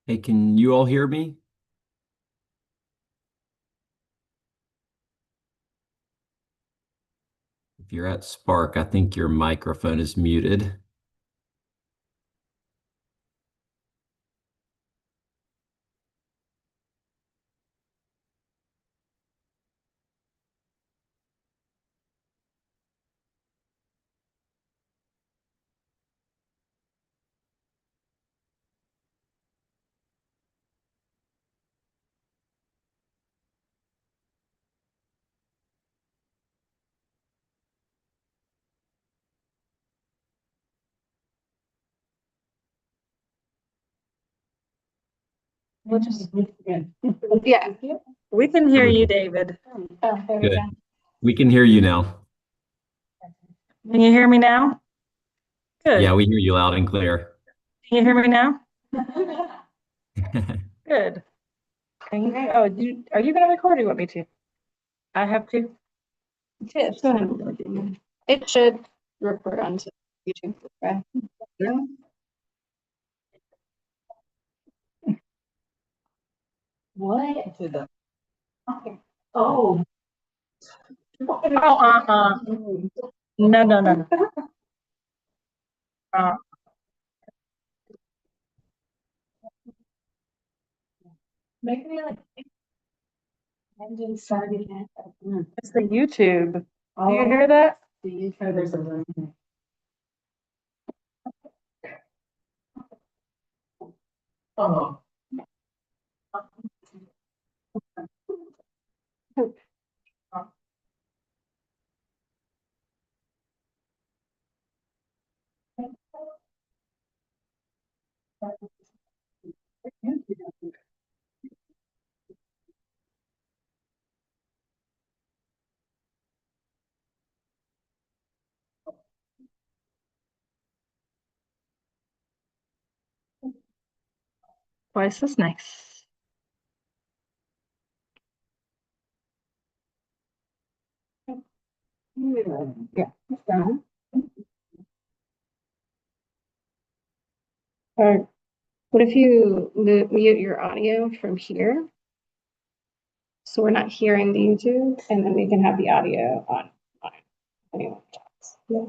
Hey, can you all hear me? If you're at Spark, I think your microphone is muted. We'll just, yeah, we can hear you, David. Oh, there we go. Good. We can hear you now. Can you hear me now? Yeah, Good. we hear you loud and clear. Can you hear me now? Good. Are you gonna record or you want me to? I have to. Yes, go ahead. It should record onto YouTube. Okay. Yeah. What? To the. Oh. No, no, no, no. Uh, Make me like. Engine started again. it's the YouTube. Do you hear that? The YouTube, there's a room. Oh. Twice as nice. Yeah. It's done. Or what if you mute your audio from here? So we're not hearing the YouTube and then we can have the audio on anyone talks. Yeah.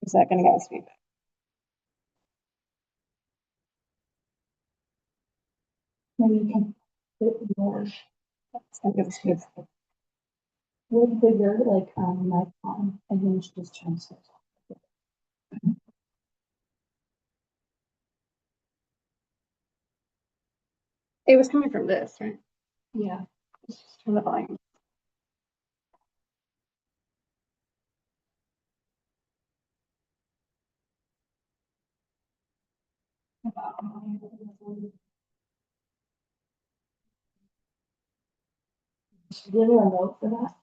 Is that gonna get us feedback? Then you can put more. That's gonna give us feedback. We'll bigger like mic on and then you should just transfer. It was coming from this, right? Yeah. Just turn the volume. Should we do a note for that?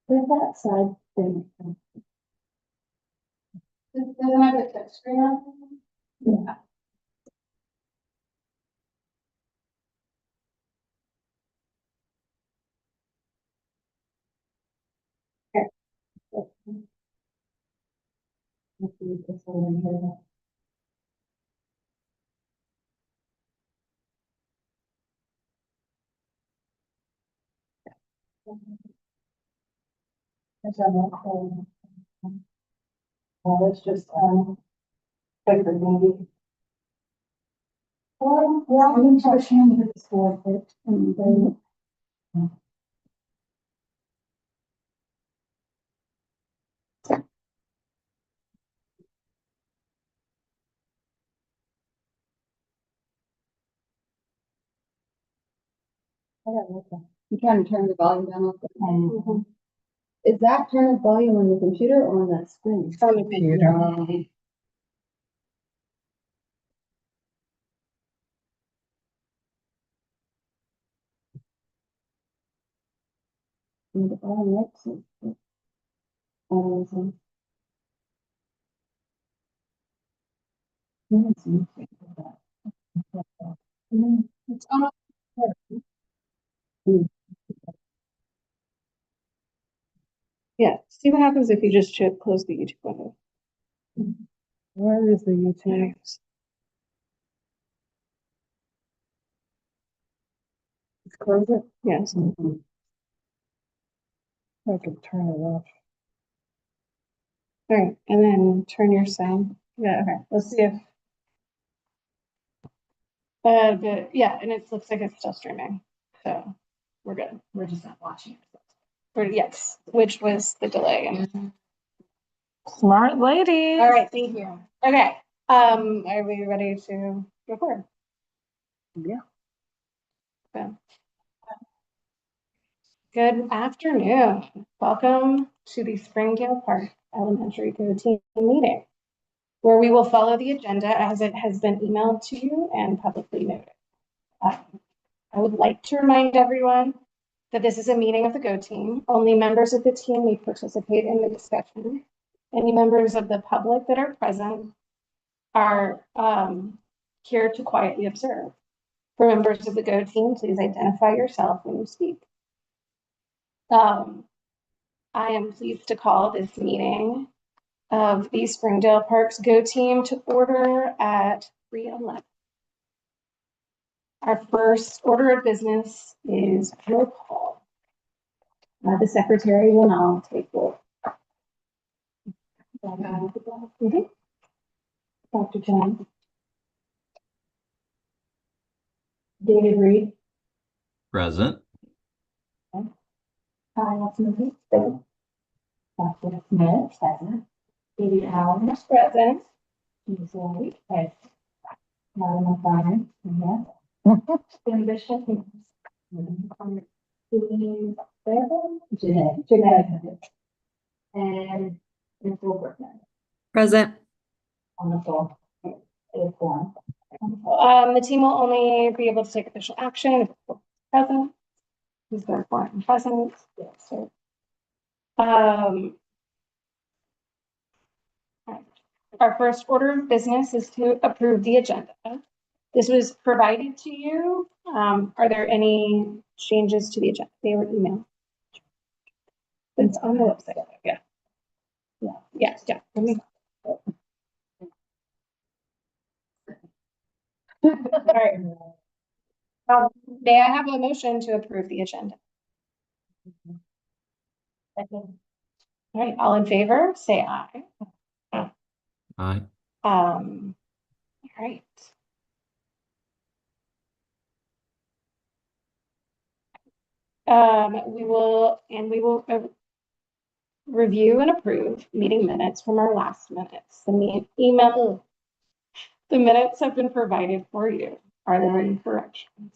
Where's that side thing? Doesn't have a touch screen on? Yeah. Okay. Let's see if this one in here. There's a note. It's just quicker maybe. Yeah, I'm gonna try to share this for it and then. I'm trying to turn the volume down off the phone. Is that turn of volume on the computer or on that screen? It's on the computer. And the volume next to it. It's on. Mm. Yeah, see what happens if you just close the YouTube window. Where is the YouTube? Just close it. Yes. I can turn it off. All right, and then turn your sound. Yeah, okay, let's see if. But yeah, and it looks like it's still streaming, so we're good. We're just not watching it. Yes, which was the delay. And Smart lady. all right, thank you. Okay, are we ready to record? Yeah. Okay. Good afternoon. Welcome to the Springdale Park Elementary Go Team meeting, where we will follow the agenda as it has been emailed to you and publicly noted. I would like to remind everyone that this is a meeting of the Go Team. Only members of the team may participate in the discussion. Any members of the public that are present are here to quietly observe. For members of the Go Team, please identify yourself when you speak. I am pleased to call this meeting of the Springdale Parks Go Team to order at 3:11. Our first order of business is roll call. The secretary will now take roll. Mhm. Dr. John. David Reed. Present. Kyle Smith, present. Dr. Smith, present. David Allen, Present. Ms. White, present. Madam McFarland, yes. Jim Bishop, yes. Denise Bevan, Jeanette. And Ms. Wilberton Present. on the floor. It's one. The team will only be able to take official action if it's present. Who's there for and present? Yes, sir. Our first order of business is to approve the agenda. This was provided to you. Are there any changes to the agenda? They were emailed. It's on the website. Yeah. Yeah. Yes. Yeah. Let me. All right. May I have a motion to approve the agenda? Second. All right. All in favor, say aye. Aye. All right. We will review and approve meeting minutes from our last minutes. The minutes have been provided for you. Are there any corrections?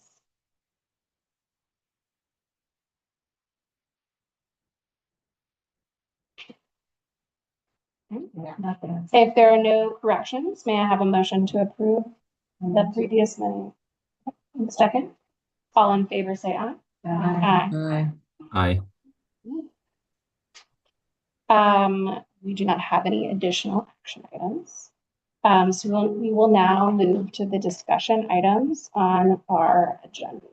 Nothing. If there are no corrections, may I have a motion to approve the previous minute? Second, all in favor, say aye. Aye. Aye. We do not have any additional action items. So we will now move to the discussion items on our agenda.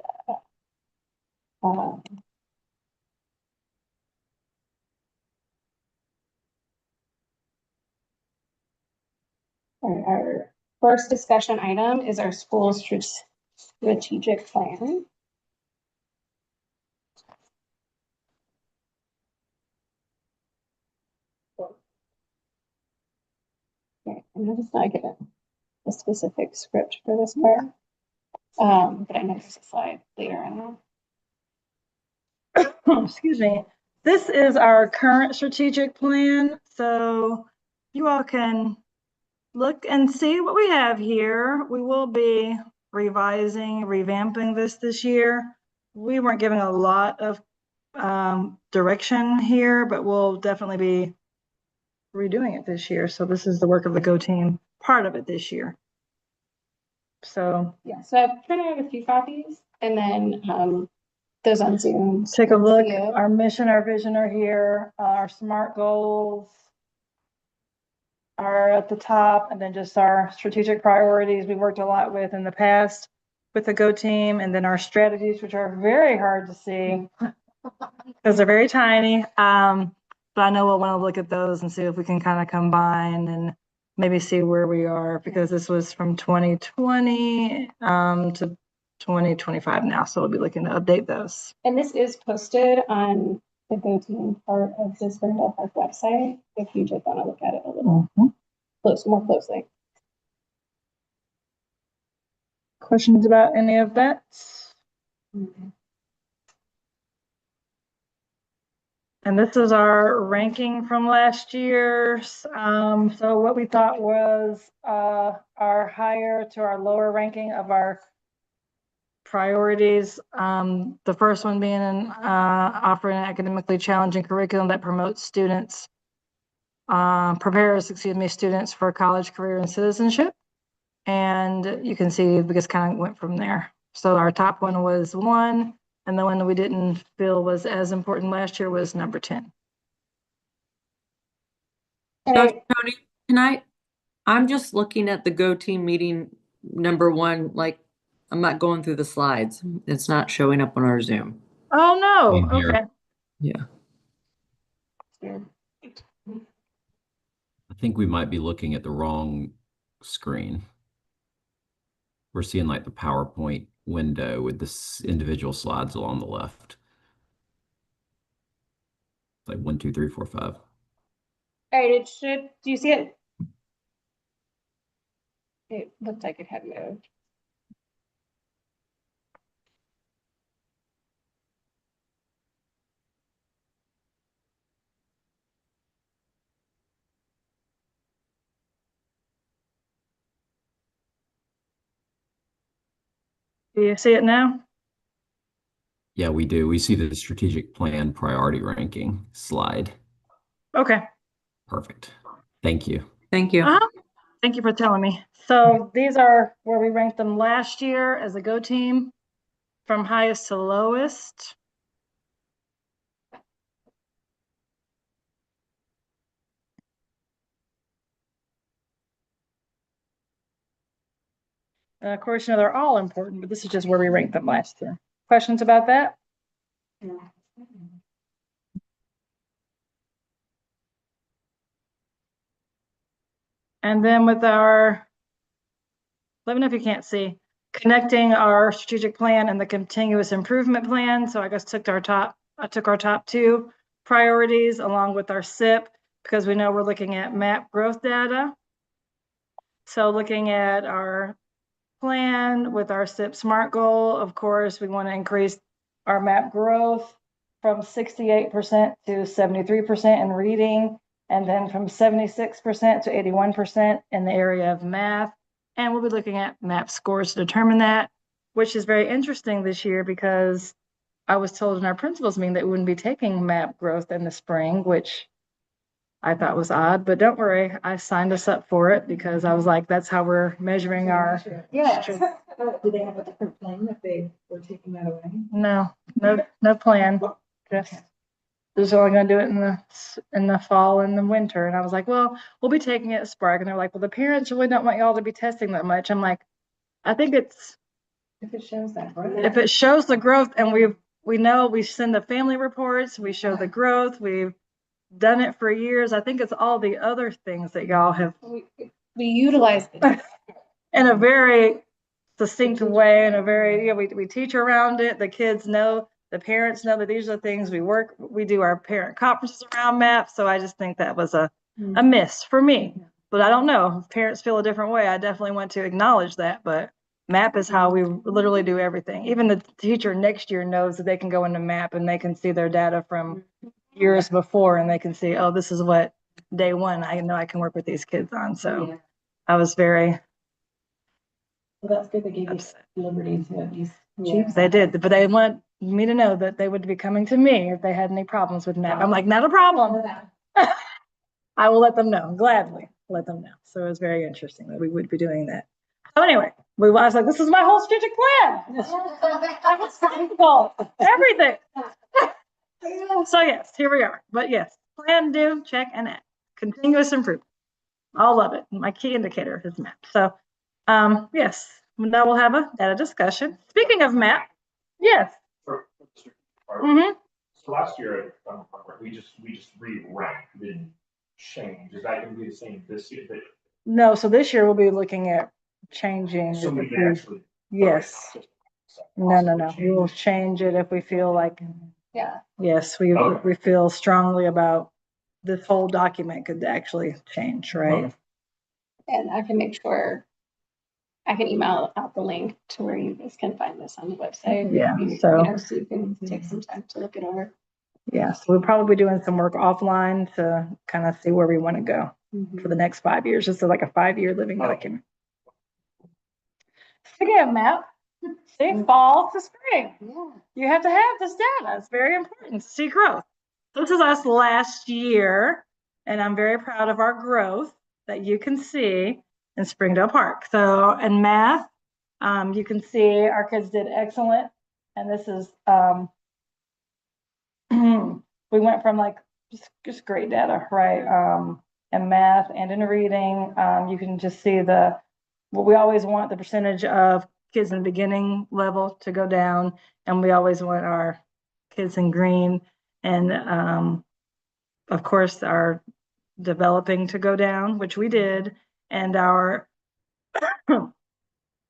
Our first discussion item is our school strategic plan. Okay, I'm just not given a specific script for this part. But I know there's a slide later on. Excuse me. This is our current strategic plan, so you all can look and see what we have here. We will be revising, revamping this year. We weren't given a lot of direction here, but we'll definitely be redoing it this year. So this is the work of the Go Team, part of it this year. So Yeah, so I've printed out a few copies and then those on Zoom. take a look. Yeah. Our mission, our vision are here. Our SMART goals are at the top, and then just our strategic priorities we worked a lot with in the past with the Go Team, and then our strategies, which are very hard to see because they're very tiny. But I know we'll want to look at those and see if we can kind of combine and maybe see where we are, because this was from 2020 to 2025 now. So we'll be looking to update those. And this is posted on the Go Team part of the Springdale Park website, if you just want to look at it a little more closely. Questions about any of that? And this is our ranking from last year. So what we thought was our higher to our lower ranking of our priorities. The first one being offering an academically challenging curriculum that promotes students, prepares students for college, career, and citizenship. And you can see we just kind of went from there. So our top one was 1. And the one that we didn't feel was as important last year was number 10. Dr. Tony, I'm just looking at the Go Team meeting number 1, like I'm not going through the slides. It's not showing up on our Zoom. Oh, no. Same here. Okay. Yeah. I think we might be looking at the wrong screen. We're seeing like the PowerPoint window with the individual slides along the left. Like 1, 2, 3, 4, 5. All right, it should, do you see it? It looked like it had moved. Do you see it now? Yeah, we do. We see the strategic plan priority ranking slide. Okay. Perfect. Thank you. Thank you. Thank you for telling me. So these are where we ranked them last year as a Go Team, from highest to lowest. Of course, they're all important, but this is just where we ranked them last year. Questions about that? And then with our, let me know if you can't see, connecting our strategic plan and the continuous improvement plan. So I guess I took our top 2 priorities along with our SIP, because we know we're looking at MAP growth data. So looking at our plan with our SIP SMART goal, of course, we want to increase our MAP growth from 68% to 73% in reading, and then from 76% to 81% in the area of math. And we'll be looking at MAP scores to determine that, which is very interesting this year because I was told in our principals meeting that we wouldn't be taking MAP growth in the spring, which I thought was odd, but don't worry, I signed us up for it because I was like, that's how we're measuring our. Yes. Do they have a different plan if they were taking that away? No plan. Just only gonna do it in the fall and the winter. And I was like, well, we'll be taking it at Spark. And they're like, well, the parents really don't want y'all to be testing that much. I'm like, I think it's, If it shows that, right? if it shows the growth, and we know we send the family reports, we show the growth, we've done it for years. I think it's all the other things that y'all have We utilize it. in a very succinct way, in a very, we teach around it. The kids know, the parents know that these are the things we do our parent conferences around MAP. So I just think that was a miss for me, but I don't know if parents feel a different way. I definitely want to acknowledge that, but MAP is how we literally do everything. Even the teacher next year knows that they can go into MAP and they can see their data from years before, and they can see, oh, this is what day 1 I know I can work with these kids on. So I was very. Well, that's good. They gave you liberty to at least choose. They did, but they want me to know that they would be coming to me if they had any problems with MAP. I'm like, not a problem. I will let them know, gladly let them know. So it was very interesting that we would be doing that. So anyway, I was like, this is my whole strategic plan. Everything. So yes, here we are. But yes, plan, do, check, and act. Continuous improvement. All of it. My key indicator is MAP. So yes, now we'll have a data discussion. Speaking of MAP, yes. So last year, we just re-ranked, we didn't change. Is that gonna be the same this year? No, so this year we'll be looking at changing. So we if can we- actually. Yes. No, we will change it if we feel like, Yeah. yes, we Okay. feel strongly about this whole document could actually change, right? Okay. And I can make sure, I can email out the link to where you guys can find this on the website. Yeah, You so- know, so you can take some time to look it over. Yes, we'll probably be doing some work offline to kind of see where we want to go for the next 5 years. Just so like a 5-year living Oh. document. Speaking of map, see, fall to spring. Yeah. You have to have this data. It's very important to see growth. This is us last year, and I'm very proud of our growth that you can see in Springdale Park. So in math, you can see our kids did excellent. And this is, we went from like just great data, right? In math and in reading, you can just see what we always want the percentage of kids in the beginning level to go down, and we always want our kids in green and of course our developing to go down, which we did, and our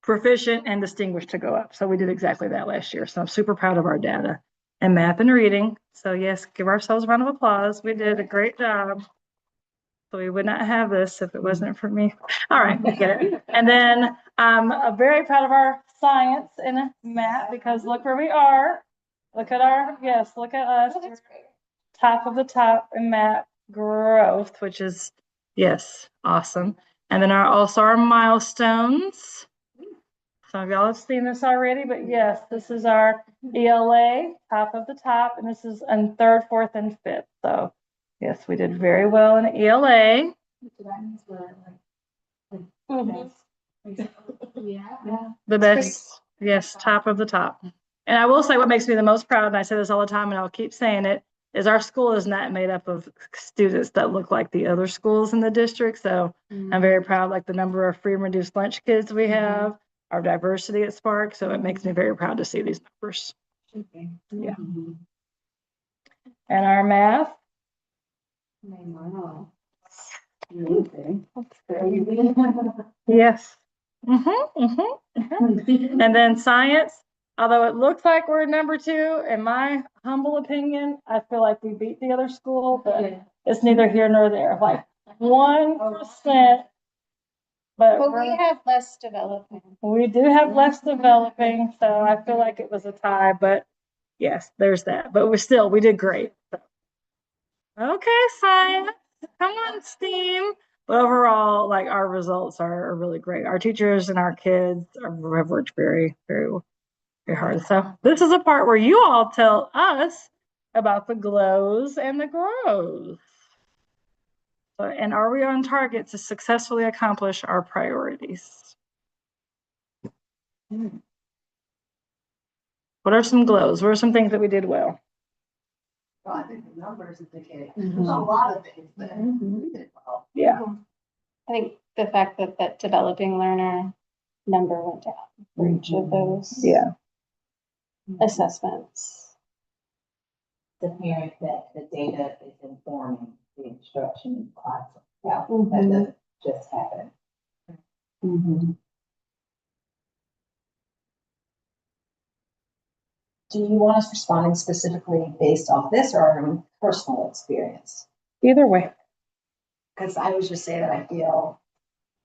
proficient and distinguished to go up. So we did exactly that last year. So I'm super proud of our data in math and reading. So yes, give ourselves a round of applause. We did a great job. So we would not have this if it wasn't for me. All right, we get it. And then I'm very proud of our science and math because look where we are. Look at look at us. Top of the top in math growth, which is, yes, awesome. And then also our milestones. Some of y'all have seen this already, but yes, this is our ELA, top of the top, and this is in third, fourth, and fifth. So yes, we did very well in ELA. Yeah. The best, yes, top of the top. And I will say what makes me the most proud, and I say this all the time and I'll keep saying it, is our school is not made up of students that look like the other schools in the district. So I'm very proud, like the number of free and reduced lunch kids we have, our diversity at Spark. So it makes me very proud to see these numbers. Yeah. And our math. Wow. Yes. And then science, although it looks like we're number 2, in my humble opinion, I feel like we beat the other school, but it's neither here nor there. Like 1%. But we have less developing. we do have less developing, so I feel like it was a tie, but yes, there's that. But we did great. Okay, science, come on, STEAM. But overall, like our results are really great. Our teachers and our kids have worked very, very, very hard. So this is a part where you all tell us about the glows and the grows. So, and are we on target to successfully accomplish our priorities? What are some glows? What are some things that we did well? Well, I think the numbers indicate there's a lot of things that we did well. Yeah. I think the fact that that developing learner number went down for each of those Yeah. assessments. The parent that the data is informing the instruction in class. Yeah, that Mhm. doesn't just happen. Do you want us responding specifically based off this or our own personal experience? Either way. Because I would just say that I feel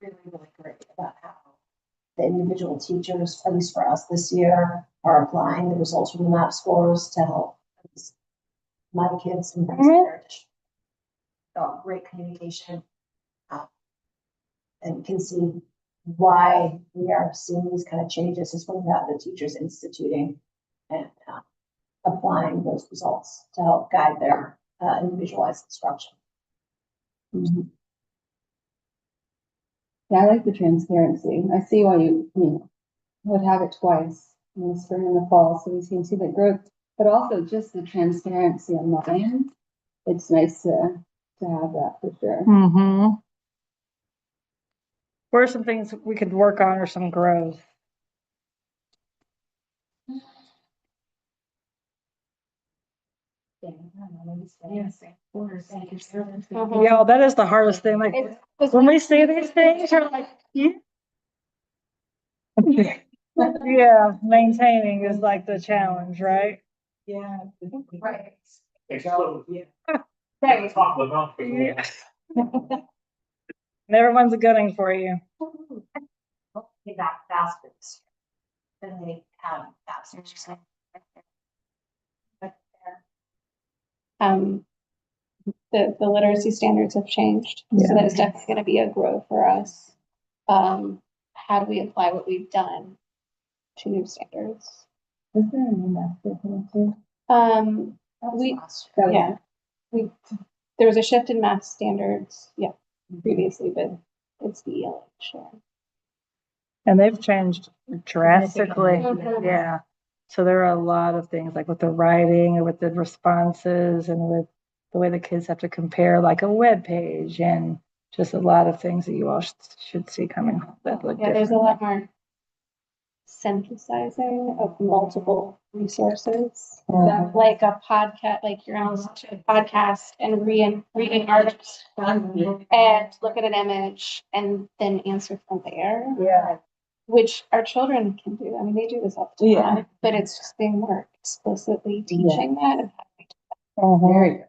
really, really great about how the individual teachers, at least for us this year, are applying the results from the MAP scores to help my kids embrace their great communication. And can see why we are seeing these kind of changes is when we have the teachers instituting and applying those results to help guide their individualized instruction. Yeah, I like the transparency. I see why you would have it twice in the spring and the fall, so we can see the growth, but also just the transparency on my end. It's nice to have that for sure. Mm-hmm. What are some things we could work on or some growth? Yeah, that is the hardest thing. Like when we see these things, you're like, yeah. Yeah, maintaining is like the challenge, right? Yeah. Right. Exactly. Right. Top of the mountain. Yeah. And everyone's a gunning for you. They got faster than they have faster. The literacy standards have changed, so that is definitely gonna be a growth for us. How do we apply what we've done to new standards? Is there a new master here too? We, yeah, we, there was a shift in math standards, yeah, previously, but it's the ELH, yeah. And they've changed drastically. Mhm. Yeah. So there are a lot of things like with the writing and with the responses and with the way the kids have to compare like a web page and just a lot of things that you all should see coming that look Yeah, there's a different. lot more synthesizing of multiple resources. Mhm. Like a podcast, like you're on a podcast and reading articles and look at an image and then answer from there. Yeah. Which our children can do. I mean, they do this all the time, but it's just being more explicitly teaching that. And Mhm. Very good.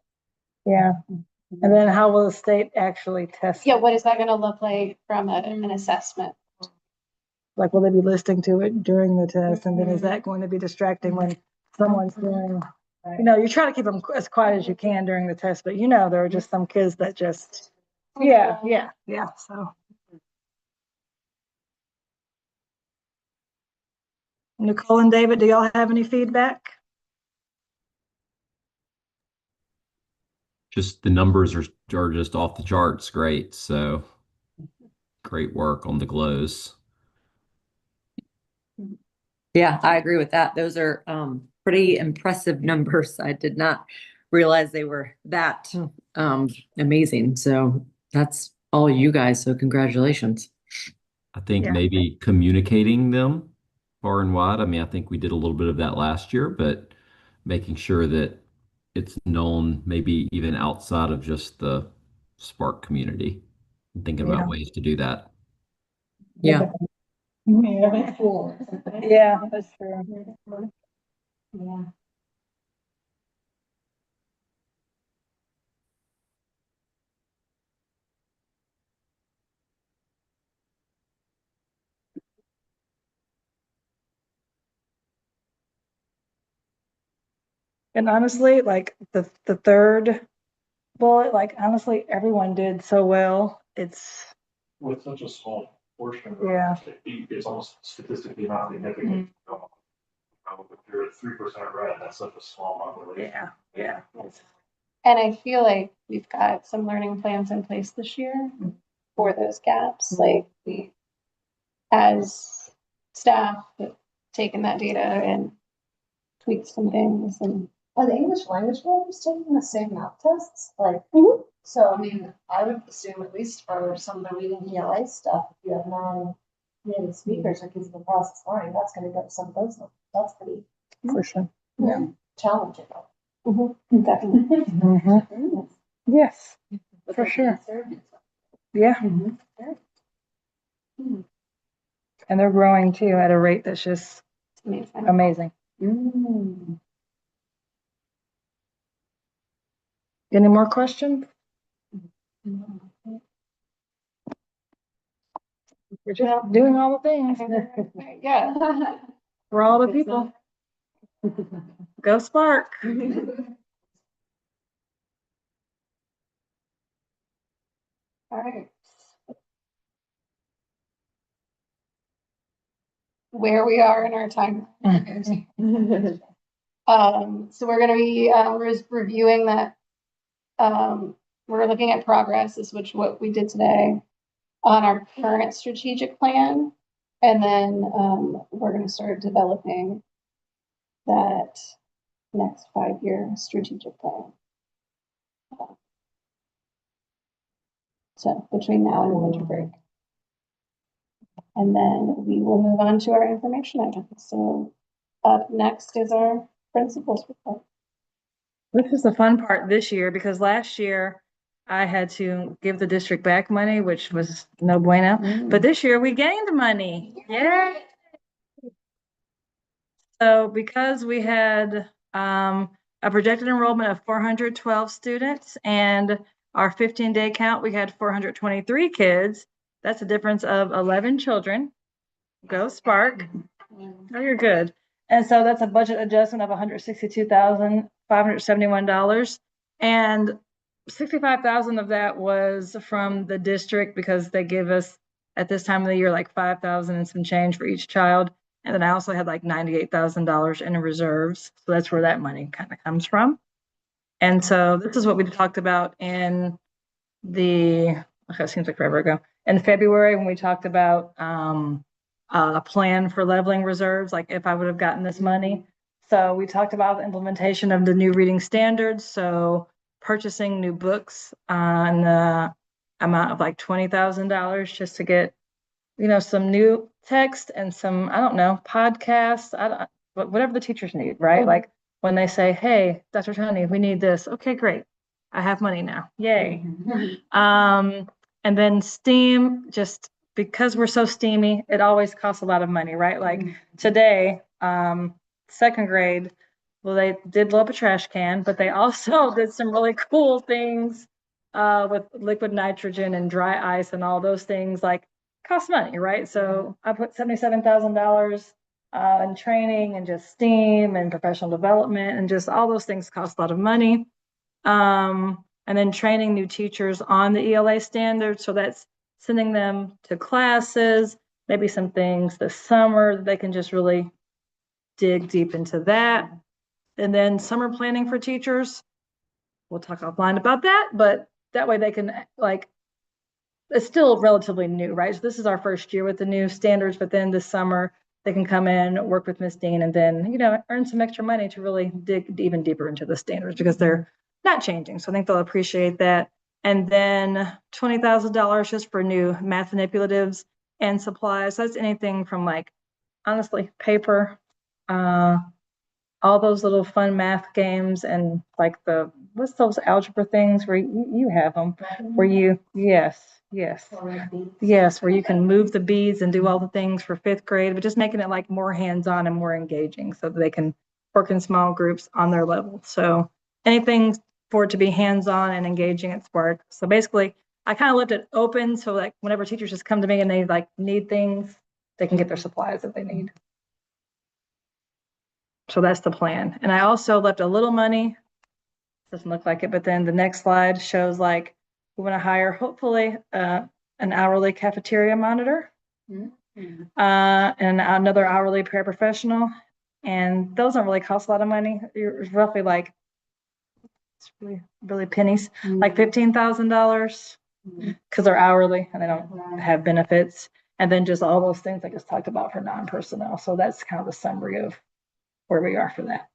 Yeah. And then how will the state actually test? yeah, it? what is that gonna look like from an assessment? Like, will they be listening to it during the test? And then is that going to be distracting when someone's doing, you try to keep them as quiet as you can during the test, but there are just some kids that just, yeah. So Nicole and David, do y'all have any feedback? Just the numbers are just off the charts. Great. So great work on the glows. Yeah, I agree with that. Those are pretty impressive numbers. I did not realize they were that amazing. So that's all you guys. So congratulations. I think Yeah. maybe communicating them far and wide. I mean, I think we did a little bit of that last year, but making sure that it's known maybe even outside of just the Spark community and thinking Yeah. about ways to do that. Yeah. Yeah, that's true. Yeah. And honestly, like the third bullet, like honestly, everyone did so well. It's With such a small portion. Yeah. It's almost statistically not significant. If you're at 3% red, that's such a small population. yeah. And I feel like we've got some learning plans in place this year for those gaps. Like we, as staff, have taken that data and tweaked some things and. Are the English language learners taking the same math tests? Like, so I mean, I would assume at least for some of the reading ELA stuff, if you have non-native speakers or kids in the process learning, that's gonna go to some of those. That's pretty For sure. challenging. Definitely. Mhm. Yes, for sure. Yeah. And they're growing too at a rate that's just Amazing. amazing. Any more questions? We're just doing all the things Yeah. for all the people. Go Spark. All right. Where we are in our time. So we're gonna be reviewing that. We're looking at progress, is what we did today on our current strategic plan. And then we're gonna start developing that next 5-year strategic plan. So between now and the winter break. And then we will move on to our information items. So up next is our principals report. This is the fun part this year because last year I had to give the district back money, which was no bueno. But this year we gained money. Yeah. So because we had a projected enrollment of 412 students and our 15-day count, we had 423 kids. That's a difference of 11 children. Go Spark. Oh, you're good. And so that's a budget adjustment of $162,571. And 65,000 of that was from the district because they give us at this time of the year like 5,000 and some change for each child. And then I also had like $98,000 in reserves. So that's where that money kind of comes from. And so this is what we talked about in okay, it seems like forever ago. In February, when we talked about a plan for leveling reserves, like if I would have gotten this money. So we talked about the implementation of the new reading standards. So purchasing new books on the amount of like $20,000 just to get, some new text and some, I don't know, podcasts, whatever the teachers need, right? Like when they say, hey, Dr. Tony, we need this. Okay, great. I have money now. Yay. And then STEAM, just because we're so STEAMy, it always costs a lot of money, right? Like today, second grade, well, they did blow up a trash can, but they also did some really cool things with liquid nitrogen and dry ice and all those things like cost money, right? So I put $77,000 in training and just STEAM and professional development and just all those things cost a lot of money. And then training new teachers on the ELA standards. So that's sending them to classes, maybe some things this summer that they can just really dig deep into that. And then summer planning for teachers. We'll talk offline about that, but that way they can it's still relatively new, right? So this is our first year with the new standards, but then this summer they can come in, work with Miss Dean, and then, earn some extra money to really dig even deeper into the standards because they're not changing. So I think they'll appreciate that. And then $20,000 just for new math manipulatives and supplies. That's anything from honestly, paper, all those little fun math games and what's those algebra things where you have them, where yes, where you can move the beads and do all the things for fifth grade, but just making it more hands-on and more engaging so that they can work in small groups on their level. So anything for it to be hands-on and engaging at Spark. So basically, I kind of left it open so whenever teachers just come to me and they need things, they can get their supplies that they need. So that's the plan. And I also left a little money. Doesn't look like it, but then the next slide shows we want to hire hopefully an hourly cafeteria monitor and another hourly paraprofessional. And those don't really cost a lot of money. It's roughly it's really, really pennies, like $15,000 because they're hourly and they don't have benefits. And then just all those things I just talked about for non-personnel. So that's kind of the summary of where we are for that.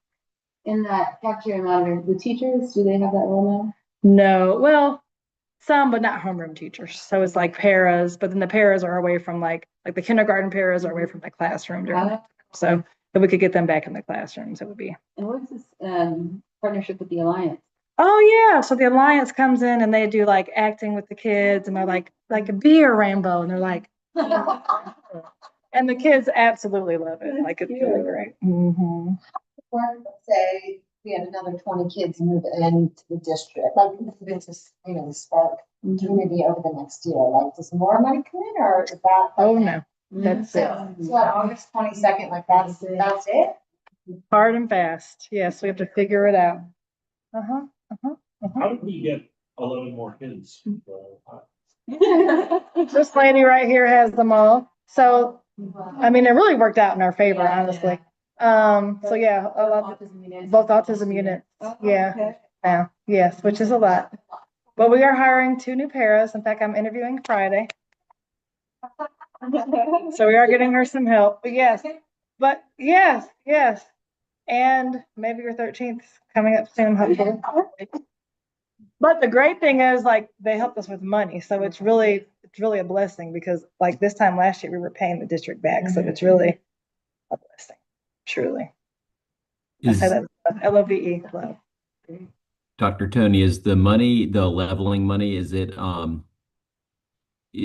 In that cafeteria monitor, the teachers, do they have that role now? No, well, some, but not homeroom teachers. So it's like paras, but then the paras are away from like the kindergarten paras are away from the classroom. So if we could get them back in the classrooms, it would be. And what's this partnership with the Alliance? Oh yeah, so the Alliance comes in and they do acting with the kids, and they're like be a rainbow, and they're like, and the kids absolutely love it. It's really great. Mm-hmm. Say we had another 20 kids move into the district, move into the Spark community over the next year. Does more money come in, or is that? Oh no, that's it. So August 22nd, that's it. Hard and fast. Yes, we have to figure it out. How did we get 11 more kids? This lady right here has them all. So, I mean, it really worked out in our favor, honestly. So yeah, both autism units. Yeah, yes, which is a lot. But we are hiring 2 new paras. In fact, I'm interviewing Friday. So we are getting her some help. But yes. And maybe your 13th is coming up soon, hopefully. But the great thing is they helped us with money. So it's really a blessing because this time last year we were paying the district back. So it's really a blessing. Truly. I say that LOVE, love. Dr. Tony, is the money, the leveling money, is it,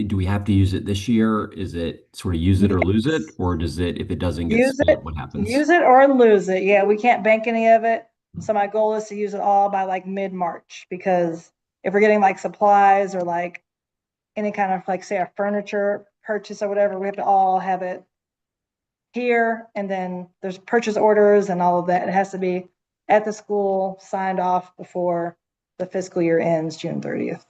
do we have to use it this year? Is it sort of use it or lose it? Or does it, if it doesn't get Use it, spent, what happens? use it or lose it. Yeah, we can't bank any of it. So my goal is to use it all by like mid-March, because if we're getting like supplies or like any kind of like, say, a furniture purchase or whatever, we have to all have it here. And then there's purchase orders and all of that. It has to be at the school, signed off before the fiscal year ends June 30th.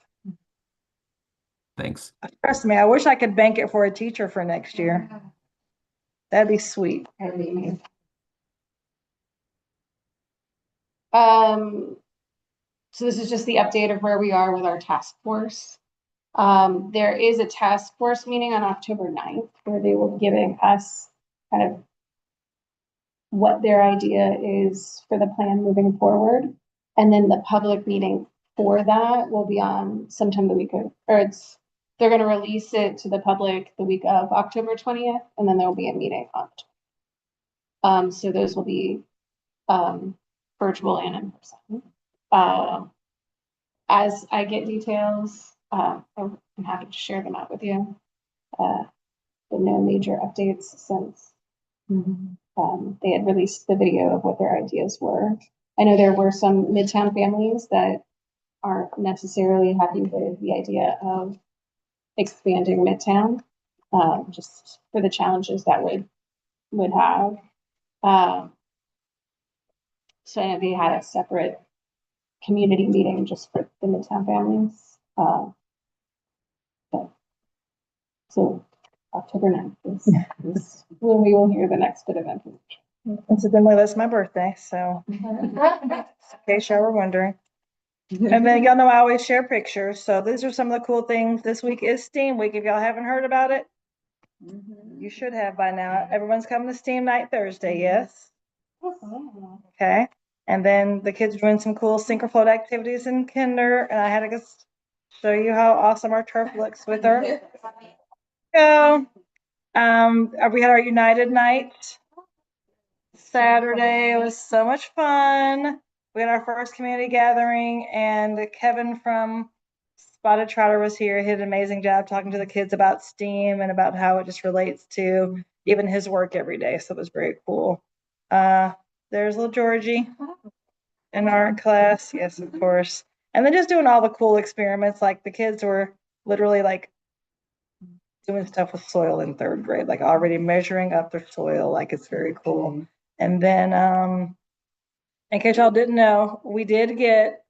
Thanks. Trust me, I wish I could bank it for a teacher for next year. That'd be sweet. So this is just the update of where we are with our task force. There is a task force meeting on October 9th where they will be giving us kind of what their idea is for the plan moving forward. And then the public meeting for that will be on sometime the week of, they're gonna release it to the public the week of October 20th, and then there will be a meeting on. So those will be, virtual and in person. As I get details, I'm happy to share them out with you. But no major updates since they had released the video of what their ideas were. I know there were some Midtown families that aren't necessarily happy with the idea of expanding Midtown, just for the challenges that would have. So I know they had a separate community meeting just for the Midtown families. So October 9th is when we will hear the next bit of information. Incidentally, that's my birthday, so in case y'all were wondering. And then y'all know I always share pictures. So these are some of the cool things. This week is STEAM week. If y'all haven't heard about it, you should have by now. Everyone's coming to STEAM night Thursday, yes? Okay. And then the kids are doing some cool sink or float activities in kinder. And I had to just show you how awesome our turf looks with her. So, we had our United night Saturday. It was so much fun. We had our first community gathering, and Kevin from Spotted Trotter was here. He did an amazing job talking to the kids about STEAM and about how it just relates to even his work every day. So it was very cool. There's little Georgie in our class. Yes, of course. And then just doing all the cool experiments. Like the kids were literally like doing stuff with soil in third grade, like already measuring up their soil. Like it's very cool. And then, in case y'all didn't know, we did get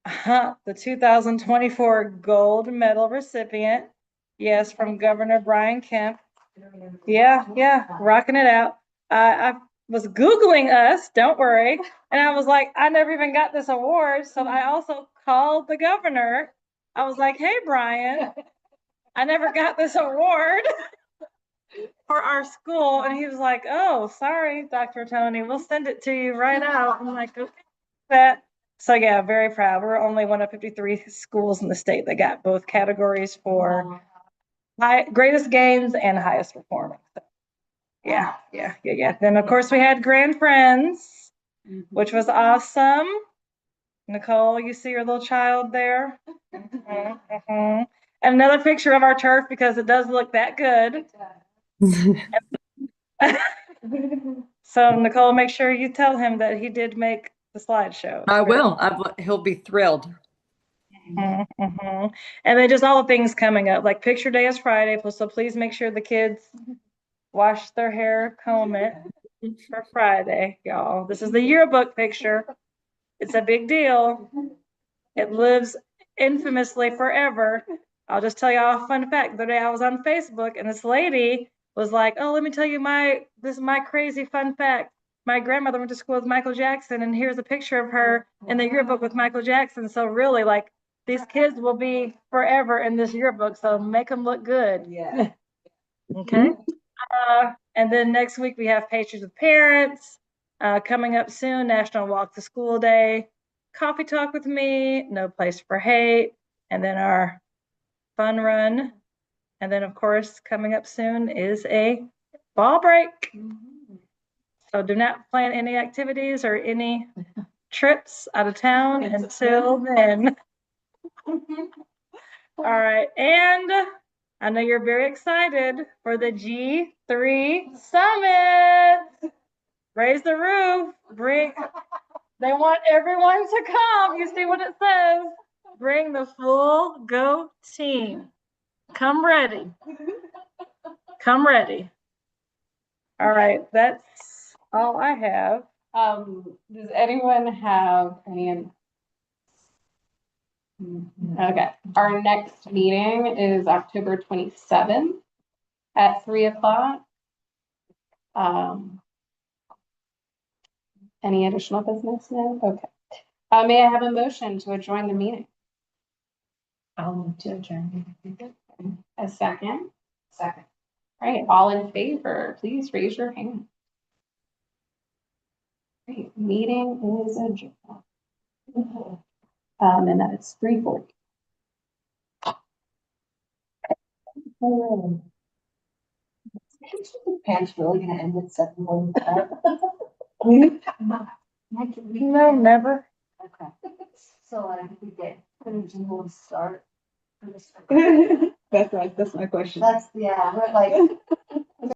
the 2024 gold medal recipient. Yes, from Governor Brian Kemp. Yeah, rocking it out. I was Googling us, don't worry. And I was like, I never even got this award. So I also called the governor. I was like, hey, Brian, I never got this award for our school. And he was like, oh, sorry, Dr. Tony, we'll send it to you right out. I'm like, okay. So yeah, very proud. We're only one of 53 schools in the state that got both categories for greatest gains and highest performance. So, yeah. Then of course we had Grand Friends, which was awesome. Nicole, you see your little child there? And another picture of our turf because it does look that good. So Nicole, make sure you tell him that he did make the slideshow. I will. He'll be thrilled. And then just all the things coming up, like picture day is Friday, so please make sure the kids wash their hair, comb it for Friday, y'all. This is the yearbook picture. It's a big deal. It lives infamously forever. I'll just tell y'all a fun fact. The day I was on Facebook and this lady was like, oh, let me tell you this is my crazy fun fact. My grandmother went to school with Michael Jackson, and here's a picture of her in the yearbook with Michael Jackson. So really, like, these kids will be forever in this yearbook. So make them look good. Yeah. Okay. And then next week we have Pictures with Parents. Coming up soon, National Walk to School Day, Coffee Talk with Me, No Place for Hate, and then our fun run. And then, of course, coming up soon is a ball break. So do not plan any activities or any trips out of town until then. All right, and I know you're very excited for the G3 Summit. Raise the roof, they want everyone to come. You see what it says? Bring the full go team. Come ready. Come ready. All right, that's all I have. Does anyone have any? Okay, our next meeting is October 27th at 3:00. Any additional business now? Okay. May I have a motion to adjourn the meeting? I'll move to adjourn. A second? Second. All right, all in favor, please raise your hand. Great, meeting is adjourned. And that is 3:40. Pam's really gonna end at 7:45. No, never. Okay. So we get, we'll start. That's my question. That's, yeah, we're like,